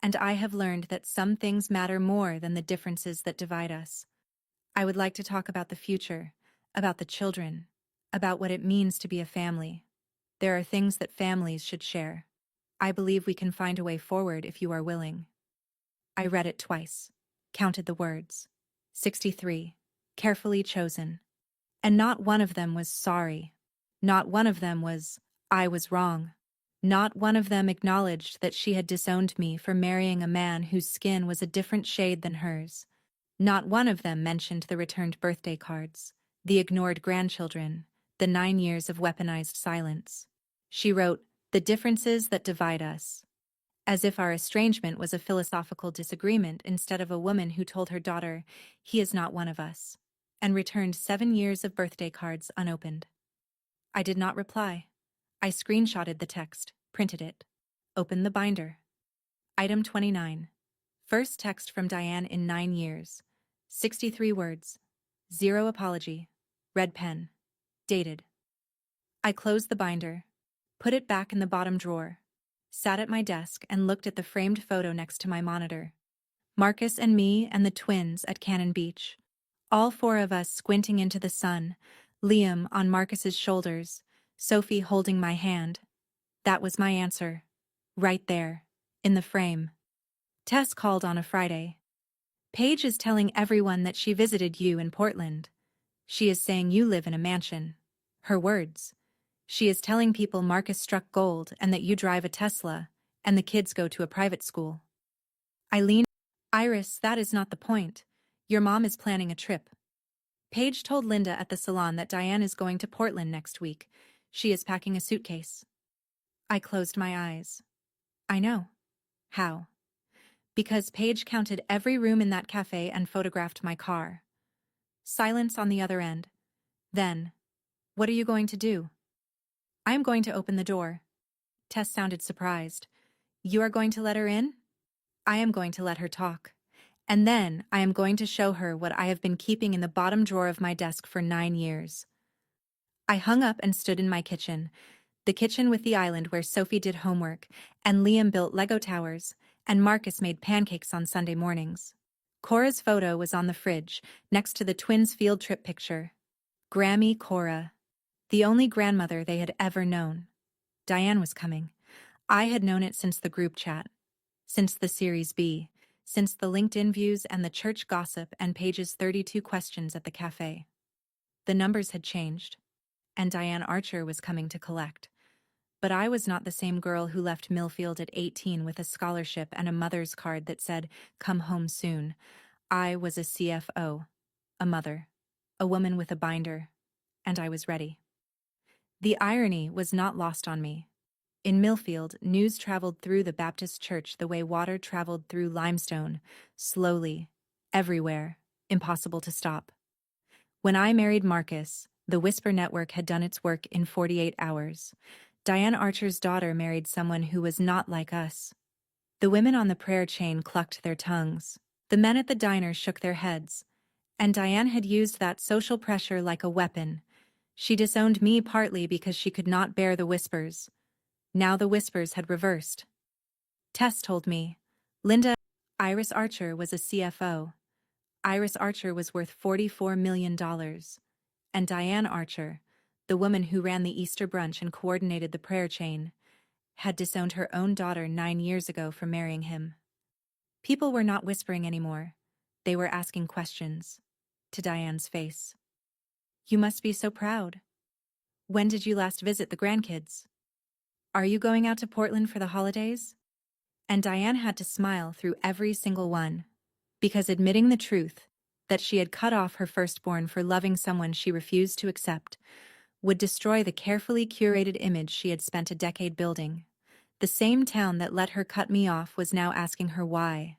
and I have learned that some things matter more than the differences that divide us. I would like to talk about the future, about the children, about what it means to be a family. There are things that families should share. I believe we can find a way forward if you are willing. I read it twice, counted the words. 63, carefully chosen. And not one of them was sorry. Not one of them was, I was wrong. Not one of them acknowledged that she had disowned me for marrying a man whose skin was a different shade than hers. Not one of them mentioned the returned birthday cards, the ignored grandchildren, the 9 years of weaponized silence. She wrote, the differences that divide us. As if our estrangement was a philosophical disagreement instead of a woman who told her daughter, he is not one of us, and returned 7 years of birthday cards unopened. I did not reply. I screenshotted the text, printed it, opened the binder. Item 29. First text from Diane in 9 years. 63 words. 0 apology. Red pen. Dated. I closed the binder, put it back in the bottom drawer, sat at my desk and looked at the framed photo next to my monitor. Marcus and me and the twins at Cannon Beach. All 4 of us squinting into the sun, Liam on Marcus's shoulders, Sophie holding my hand. That was my answer. Right there, in the frame. Tess called on a Friday. Paige is telling everyone that she visited you in Portland. She is saying you live in a mansion. Her words. She is telling people Marcus struck gold and that you drive a Tesla, and the kids go to a private school. Eileen, Iris, that is not the point. Your mom is planning a trip. Paige told Linda at the salon that Diane is going to Portland next week. She is packing a suitcase. I closed my eyes. I know. How? Because Paige counted every room in that cafe and photographed my car. Silence on the other end. Then, what are you going to do? I am going to open the door. Tess sounded surprised. You are going to let her in? I am going to let her talk. And then I am going to show her what I have been keeping in the bottom drawer of my desk for 9 years. I hung up and stood in my kitchen, the kitchen with the island where Sophie did homework, and Liam built Lego towers, and Marcus made pancakes on Sunday mornings. Cora's photo was on the fridge, next to the twins' field trip picture. Grammy Cora. The only grandmother they had ever known. Diane was coming. I had known it since the group chat. Since the Series B. Since the LinkedIn views and the church gossip and Paige's 32 questions at the cafe. The numbers had changed, and Diane Archer was coming to collect. But I was not the same girl who left Millfield at 18 with a scholarship and a mother's card that said, "Come home soon." I was a CFO, a mother, a woman with a binder, and I was ready. The irony was not lost on me. In Millfield, news traveled through the Baptist church the way water traveled through limestone, slowly, everywhere, impossible to stop. When I married Marcus, the Whisper Network had done its work in 48 hours. Diane Archer's daughter married someone who was not like us. The women on the prayer chain clucked their tongues. The men at the diner shook their heads. And Diane had used that social pressure like a weapon. She disowned me partly because she could not bear the whispers. Now the whispers had reversed. Tess told me. Linda, Iris Archer was a CFO. Iris Archer was worth $44 million. And Diane Archer, the woman who ran the Easter brunch and coordinated the prayer chain, had disowned her own daughter 9 years ago for marrying him. People were not whispering anymore. They were asking questions. To Diane's face. You must be so proud. When did you last visit the grandkids? Are you going out to Portland for the holidays? And Diane had to smile through every single one. Because admitting the truth, that she had cut off her firstborn for loving someone she refused to accept, would destroy the carefully curated image she had spent a decade building. The same town that let her cut me off was now asking her why.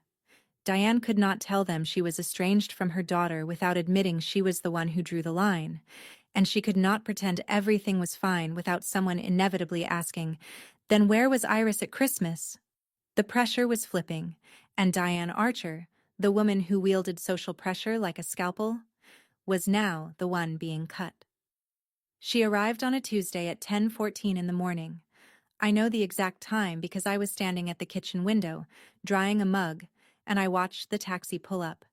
Diane could not tell them she was estranged from her daughter without admitting she was the one who drew the line. And she could not pretend everything was fine without someone inevitably asking, then where was Iris at Christmas? The pressure was flipping, and Diane Archer, the woman who wielded social pressure like a scalpel, was now the one being cut. She arrived on a Tuesday at 10:14 in the morning. I know the exact time because I was standing at the kitchen window, drying a mug, and I watched the taxi pull up.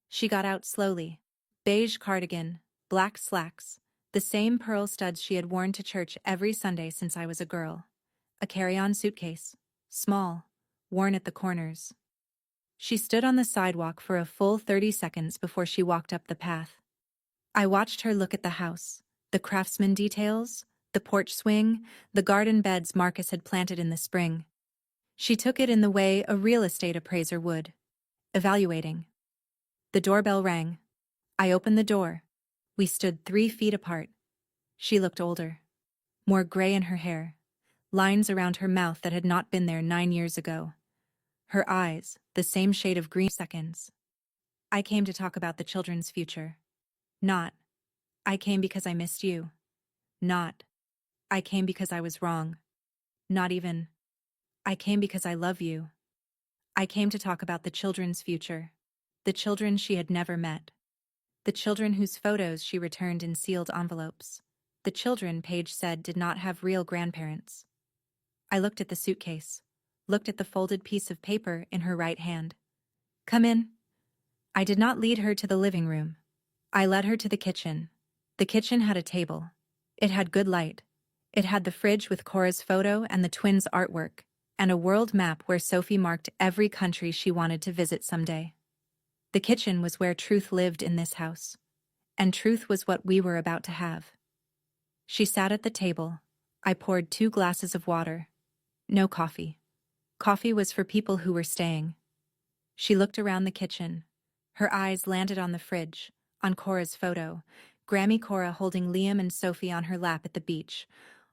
She got out slowly. Beige cardigan, black slacks, the same pearl studs she had worn to church every Sunday since I was a girl. A carry-on suitcase, small, worn at the corners. She stood on the sidewalk for a full 30 seconds before she walked up the path. I watched her look at the house, the craftsman details, the porch swing, the garden beds Marcus had planted in the spring. She took it in the way a real estate appraiser would. Evaluating. The doorbell rang. I opened the door. We stood 3 feet apart. She looked older. More gray in her hair. Lines around her mouth that had not been there 9 years ago. Her eyes, the same shade of green. Seconds. I came to talk about the children's future. Not. I came because I missed you. Not. I came because I was wrong. Not even. I came because I love you. I came to talk about the children's future. The children she had never met. The children whose photos she returned in sealed envelopes. The children Paige said did not have real grandparents. I looked at the suitcase. Looked at the folded piece of paper in her right hand. Come in. I did not lead her to the living room. I led her to the kitchen. The kitchen had a table. It had good light. It had the fridge with Cora's photo and the twins' artwork, and a world map where Sophie marked every country she wanted to visit someday. The kitchen was where truth lived in this house. And truth was what we were about to have. She sat at the table. I poured 2 glasses of water. No coffee. Coffee was for people who were staying. She looked around the kitchen. Her eyes landed on the fridge, on Cora's photo, Grammy Cora holding Liam and Sophie on her lap at the beach,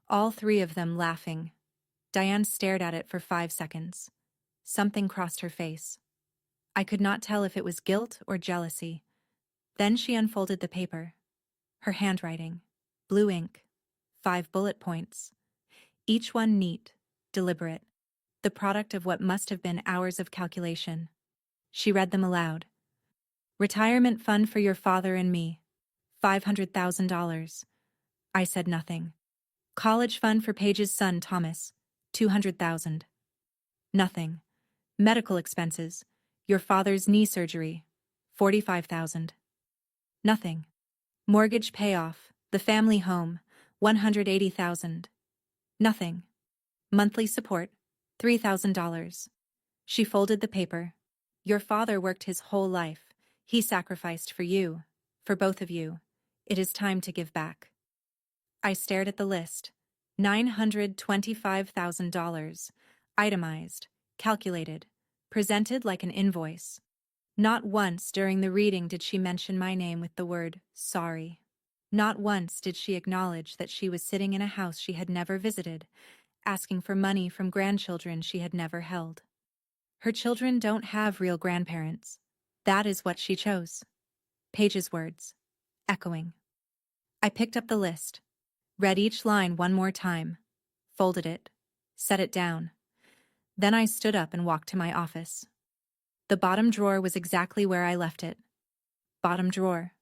all 3 of them laughing. Diane stared at it for 5 seconds. Something crossed her face. I could not tell if it was guilt or jealousy. Then she unfolded the paper. Her handwriting. Blue ink. 5 bullet points. Each one neat, deliberate. The product of what must have been hours of calculation. She read them aloud. Retirement fund for your father and me. $500,000. I said nothing. College fund for Paige's son, Thomas. $200,000. Nothing. Medical expenses. Your father's knee surgery. $45,000. Nothing. Mortgage payoff. The family home. $180,000. Nothing. Monthly support. $3,000. She folded the paper. Your father worked his whole life. He sacrificed for you. For both of you. It is time to give back. I stared at the list. $925,000. Itemized. Calculated. Presented like an invoice. Not once during the reading did she mention my name with the word, sorry. Not once did she acknowledge that she was sitting in a house she had never visited, asking for money from grandchildren she had never held. Her children don't have real grandparents. That is what she chose. Paige's words. Echoing. I picked up the list. Read each line one more time. Folded it. Set it down. Then I stood up and walked to my office. The bottom drawer was exactly where I left it. Bottom drawer.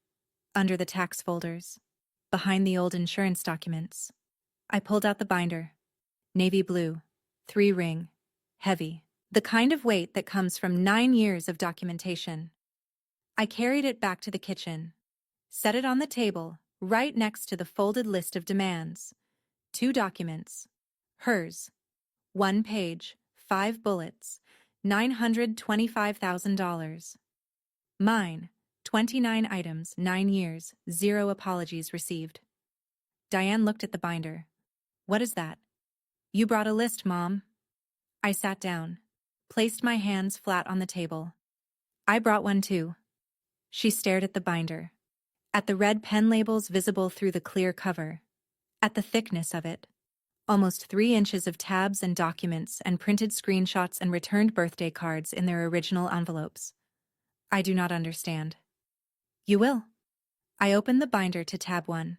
Under the tax folders. Behind the old insurance documents. I pulled out the binder. Navy blue. 3-ring. Heavy. The kind of weight that comes from 9 years of documentation. I carried it back to the kitchen. Set it on the table, right next to the folded list of demands. 2 documents. Hers. 1 page, 5 bullets, $925,000. Mine. 29 items, 9 years, 0 apologies received. Diane looked at the binder. What is that? You brought a list, Mom. I sat down, placed my hands flat on the table. I brought one too. She stared at the binder. At the red pen labels visible through the clear cover. At the thickness of it. Almost 3 inches of tabs and documents and printed screenshots and returned birthday cards in their original envelopes. I do not understand. You will. I opened the binder to tab 1.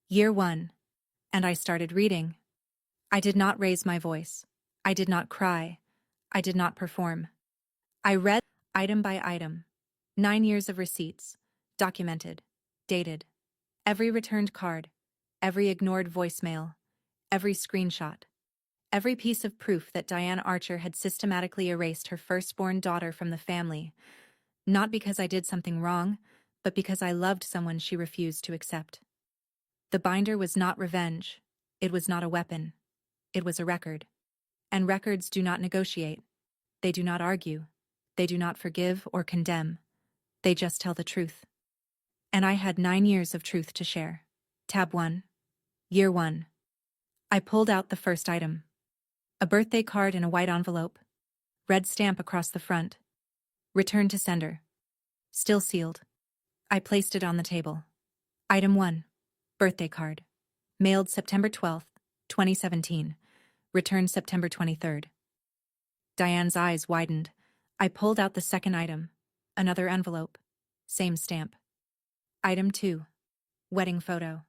Year 1. And I started reading. I did not raise my voice. I did not cry. I did not perform. I read item by item. 9 years of receipts. Documented. Dated. Every returned card. Every ignored voicemail. Every screenshot. Every piece of proof that Diane Archer had systematically erased her firstborn daughter from the family. Not because I did something wrong, but because I loved someone she refused to accept. The binder was not revenge. It was not a weapon. It was a record. And records do not negotiate. They do not argue. They do not forgive or condemn. They just tell the truth. And I had 9 years of truth to share. Tab 1. Year 1. I pulled out the first item. A birthday card in a white envelope. Red stamp across the front. Return to sender. Still sealed. I placed it on the table. Item 1. Birthday card. Mailed September 12th, 2017. Returned September 23rd. Diane's eyes widened. I pulled out the second item. Another envelope. Same stamp. Item 2. Wedding photo.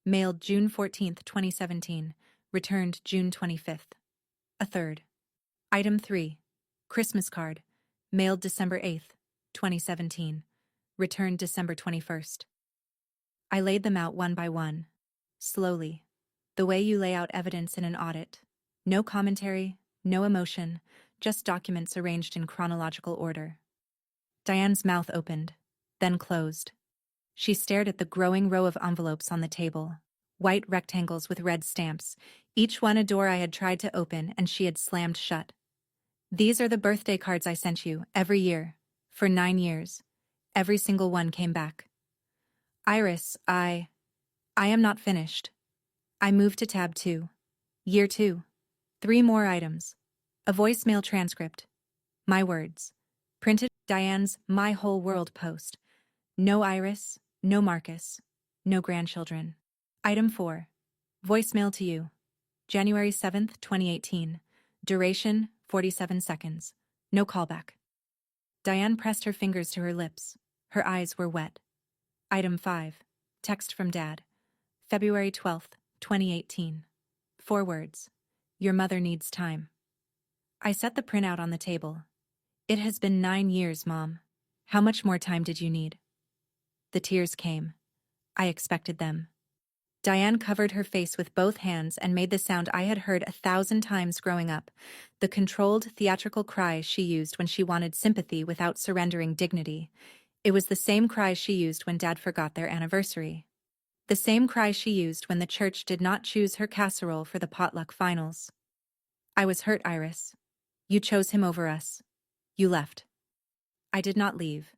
Mailed June 14th, 2017. Returned June 25th. A third. Item 3. Christmas card. Mailed December 8th, 2017. Returned December 21st. I laid them out one by one. Slowly. The way you lay out evidence in an audit. No commentary, no emotion, just documents arranged in chronological order. Diane's mouth opened, then closed. She stared at the growing row of envelopes on the table. White rectangles with red stamps, each one a door I had tried to open and she had slammed shut. These are the birthday cards I sent you, every year. For 9 years. Every single one came back. Iris, I am not finished. I moved to tab 2. Year 2. 3 more items. A voicemail transcript. My words. Printed Diane's My Whole World post. No Iris, no Marcus, no grandchildren. Item 4. Voicemail to you. January 7th, 2018. Duration, 47 seconds. No callback. Diane pressed her fingers to her lips. Her eyes were wet. Item 5. Text from Dad. February 12th, 2018. 4 words. Your mother needs time. I set the printout on the table. It has been 9 years, Mom. How much more time did you need? The tears came. I expected them. Diane covered her face with both hands and made the sound I had heard 1,000 times growing up, the controlled, theatrical cry she used when she wanted sympathy without surrendering dignity. It was the same cry she used when Dad forgot their anniversary. The same cry she used when the church did not choose her casserole for the potluck finals. I was hurt, Iris. You chose him over us. You left. I did not leave.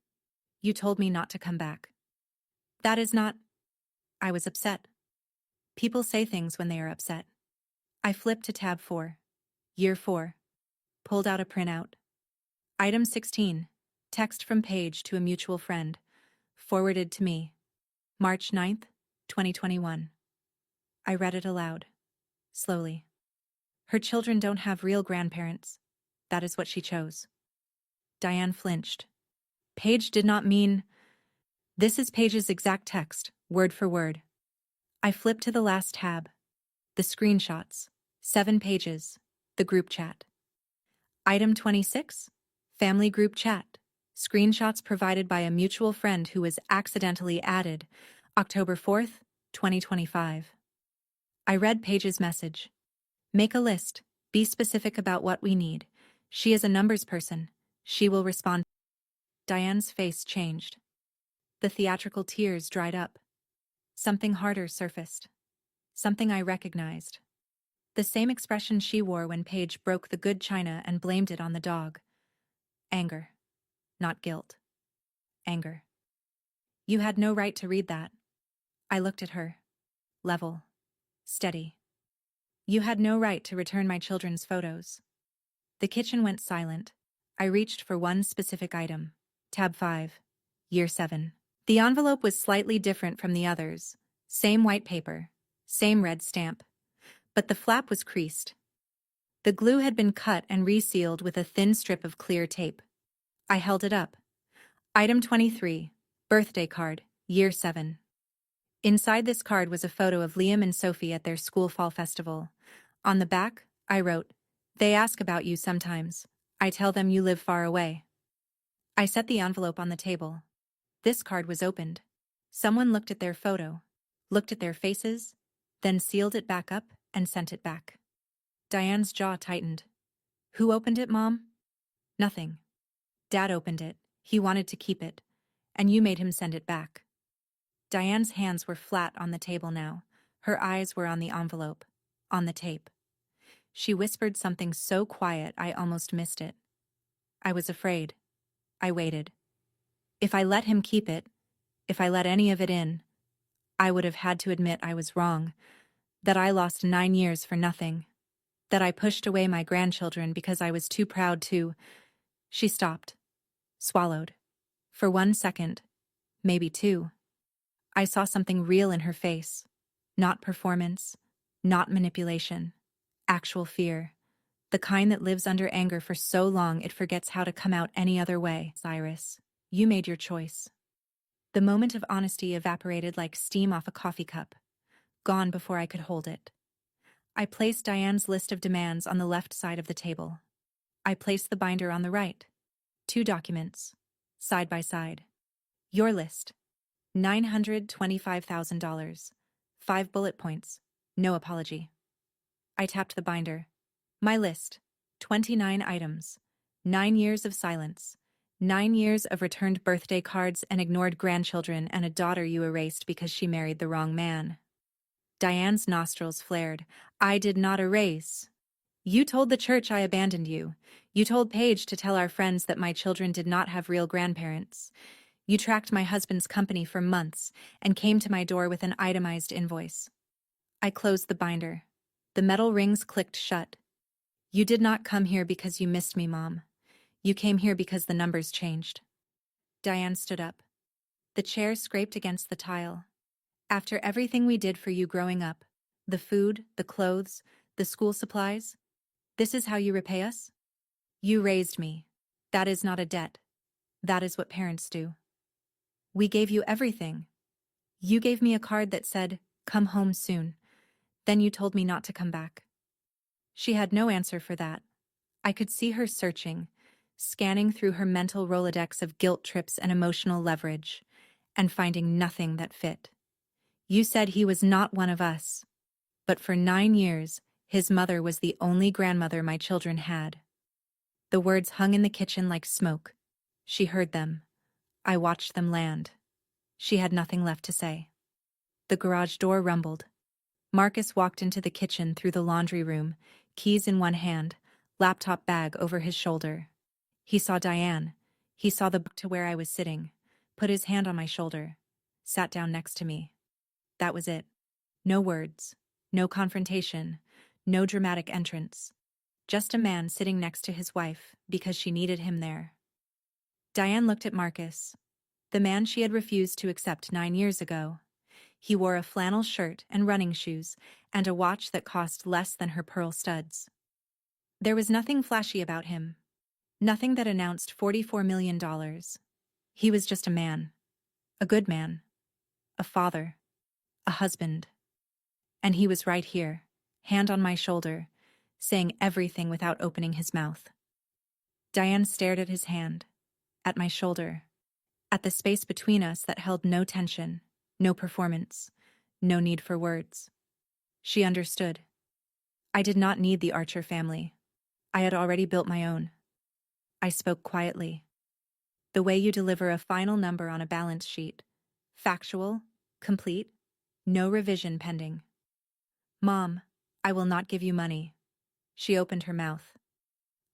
You told me not to come back. That is not... I was upset. People say things when they are upset. I flipped to tab 4. Year 4. Pulled out a printout. Item 16. Text from Paige to a mutual friend. Forwarded to me. March 9th, 2021. I read it aloud. Slowly. Her children don't have real grandparents. That is what she chose. Diane flinched. Paige did not mean... This is Paige's exact text, word for word. I flipped to the last tab. The screenshots. 7 pages. The group chat. Item 26. Family group chat. Screenshots provided by a mutual friend who was accidentally added. October 4th, 2025. I read Paige's message. Make a list. Be specific about what we need. She is a numbers person. She will respond. Diane's face changed. The theatrical tears dried up. Something harder surfaced. Something I recognized. The same expression she wore when Paige broke the good china and blamed it on the dog. Anger. Not guilt. Anger. You had no right to read that. I looked at her. Level. Steady. You had no right to return my children's photos. The kitchen went silent. I reached for one specific item. Tab 5. Year 7. The envelope was slightly different from the others. Same white paper. Same red stamp. But the flap was creased. The glue had been cut and resealed with a thin strip of clear tape. I held it up. Item 23. Birthday card. Year 7. Inside this card was a photo of Liam and Sophie at their school fall festival. On the back, I wrote, "They ask about you sometimes. I tell them you live far away." I set the envelope on the table. This card was opened. Someone looked at their photo, looked at their faces, then sealed it back up and sent it back. Diane's jaw tightened. Who opened it, Mom? Nothing. Dad opened it. He wanted to keep it. And you made him send it back. Diane's hands were flat on the table now. Her eyes were on the envelope, on the tape. She whispered something so quiet I almost missed it. I was afraid. I waited. If I let him keep it, if I let any of it in, I would have had to admit I was wrong, that I lost 9 years for nothing, that I pushed away my grandchildren because I was too proud to... She stopped, swallowed. For 1 second, maybe 2. I saw something real in her face. Not performance, not manipulation, actual fear. The kind that lives under anger for so long it forgets how to come out any other way. Cyrus, you made your choice. The moment of honesty evaporated like steam off a coffee cup, gone before I could hold it. I placed Diane's list of demands on the left side of the table. I placed the binder on the right. 2 documents, side by side. Your list. $925,000. 5 bullet points. No apology. I tapped the binder. My list. 29 items. 9 years of silence. 9 years of returned birthday cards and ignored grandchildren and a daughter you erased because she married the wrong man. Diane's nostrils flared. I did not erase. You told the church I abandoned you. You told Paige to tell our friends that my children did not have real grandparents. You tracked my husband's company for months and came to my door with an itemized invoice. I closed the binder. The metal rings clicked shut. You did not come here because you missed me, Mom. You came here because the numbers changed. Diane stood up. The chair scraped against the tile. After everything we did for you growing up, the food, the clothes, the school supplies, this is how you repay us? You raised me. That is not a debt. That is what parents do. We gave you everything. You gave me a card that said, "Come home soon." Then you told me not to come back. She had no answer for that. I could see her searching, scanning through her mental Rolodex of guilt trips and emotional leverage, and finding nothing that fit. You said he was not one of us. But for 9 years, his mother was the only grandmother my children had. The words hung in the kitchen like smoke. She heard them. I watched them land. She had nothing left to say. The garage door rumbled. Marcus walked into the kitchen through the laundry room, keys in one hand, laptop bag over his shoulder. He saw Diane. He saw the book to where I was sitting, put his hand on my shoulder, sat down next to me. That was it. No words, no confrontation, no dramatic entrance. Just a man sitting next to his wife because she needed him there. Diane looked at Marcus, the man she had refused to accept 9 years ago. He wore a flannel shirt and running shoes, and a watch that cost less than her pearl studs. There was nothing flashy about him. Nothing that announced $44 million. He was just a man. A good man. A father. A husband. And he was right here, hand on my shoulder, saying everything without opening his mouth. Diane stared at his hand, at my shoulder, at the space between us that held no tension, no performance, no need for words. She understood. I did not need the Archer family. I had already built my own. I spoke quietly. The way you deliver a final number on a balance sheet. Factual, complete, no revision pending. Mom, I will not give you money. She opened her mouth.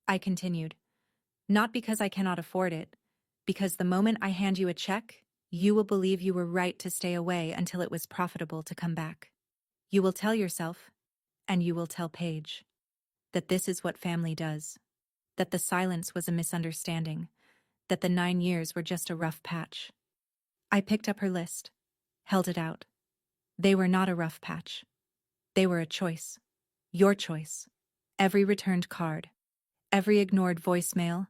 I continued. Not because I cannot afford it, because the moment I hand you a check, you will believe you were right to stay away until it was profitable to come back. You will tell yourself, and you will tell Paige, that this is what family does, that the silence was a misunderstanding, that the 9 years were just a rough patch. I picked up her list, held it out. They were not a rough patch. They were a choice. Your choice. Every returned card, every ignored voicemail,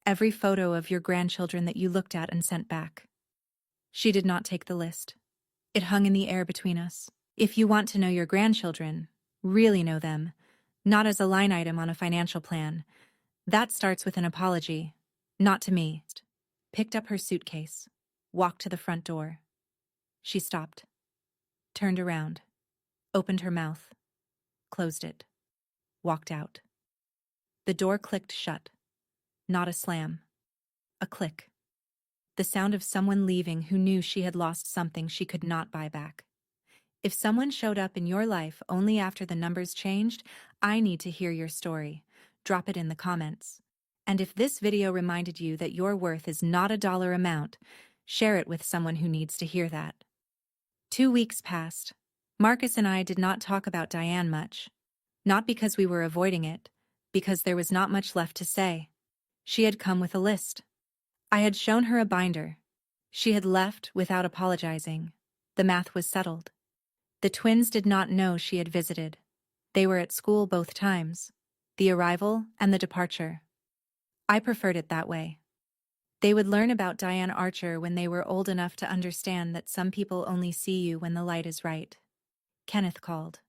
every photo of your grandchildren that you looked at and sent back. She did not take the list. It hung in the air between us. If you want to know your grandchildren, really know them, not as a line item on a financial plan, that starts with an apology, not to me. Picked up her suitcase, walked to the front door. She stopped, turned around, opened her mouth, closed it, walked out. The door clicked shut. Not a slam. A click. The sound of someone leaving who knew she had lost something she could not buy back. If someone showed up in your life only after the numbers changed, I need to hear your story. Drop it in the comments. And if this video reminded you that your worth is not a dollar amount, share it with someone who needs to hear that. 2 weeks passed. Marcus and I did not talk about Diane much. Not because we were avoiding it, because there was not much left to say. She had come with a list. I had shown her a binder. She had left without apologizing. The math was settled. The twins did not know she had visited. They were at school both times, the arrival and the departure. I preferred it that way. They would learn about Diane Archer when they were old enough to understand that some people only see you when the light is right. Kenneth called.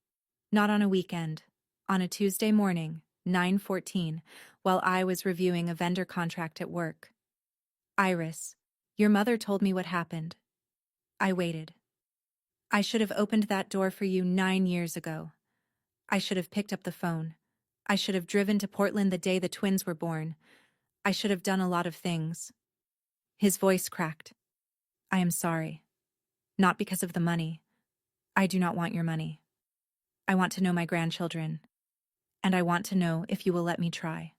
Not on a weekend. On a Tuesday morning, 9:14, while I was reviewing a vendor contract at work. Iris, your mother told me what happened. I waited. I should have opened that door for you 9 years ago. I should have picked up the phone. I should have driven to Portland the day the twins were born. I should have done a lot of things. His voice cracked. I am sorry. Not because of the money. I do not want your money. I want to know my grandchildren. And I want to know if you will let me try.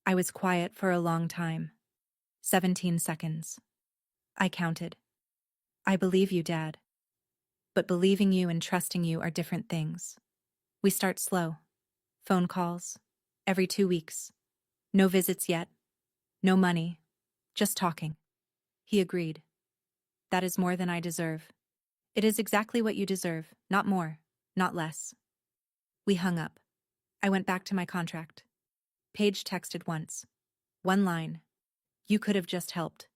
I was quiet for a long time. 17 seconds. I counted. I believe you, Dad. But believing you and trusting you are different things. We start slow. Phone calls. Every 2 weeks. No visits yet. No money. Just talking. He agreed. That is more than I deserve. It is exactly what you deserve, not more, not less. We hung up. I went back to my contract. Paige texted once. One line. You could have just helped.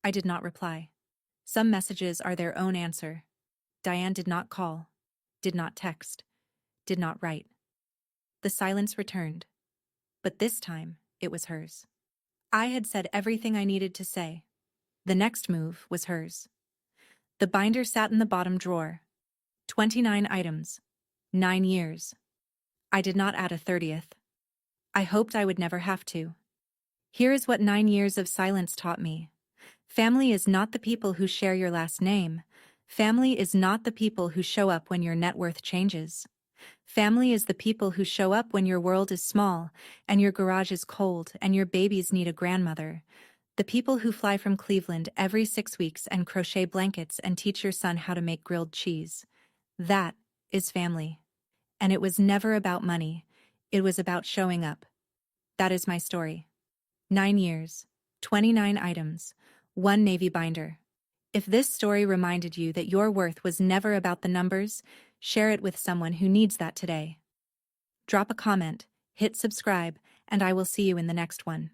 I did not reply. Some messages are their own answer. Diane did not call, did not text, did not write. The silence returned. But this time, it was hers. I had said everything I needed to say. The next move was hers. The binder sat in the bottom drawer. 29 items. 9 years. I did not add a 30th. I hoped I would never have to. Here is what 9 years of silence taught me. Family is not the people who share your last name. Family is not the people who show up when your net worth changes. Family is the people who show up when your world is small, and your garage is cold, and your babies need a grandmother. The people who fly from Cleveland every 6 weeks and crochet blankets and teach your son how to make grilled cheese. That is family. And it was never about money. It was about showing up. That is my story. 9 years, 29 items, 1 navy binder. If this story reminded you that your worth was never about the numbers, share it with someone who needs that today. Drop a comment, hit subscribe, and I will see you in the next one.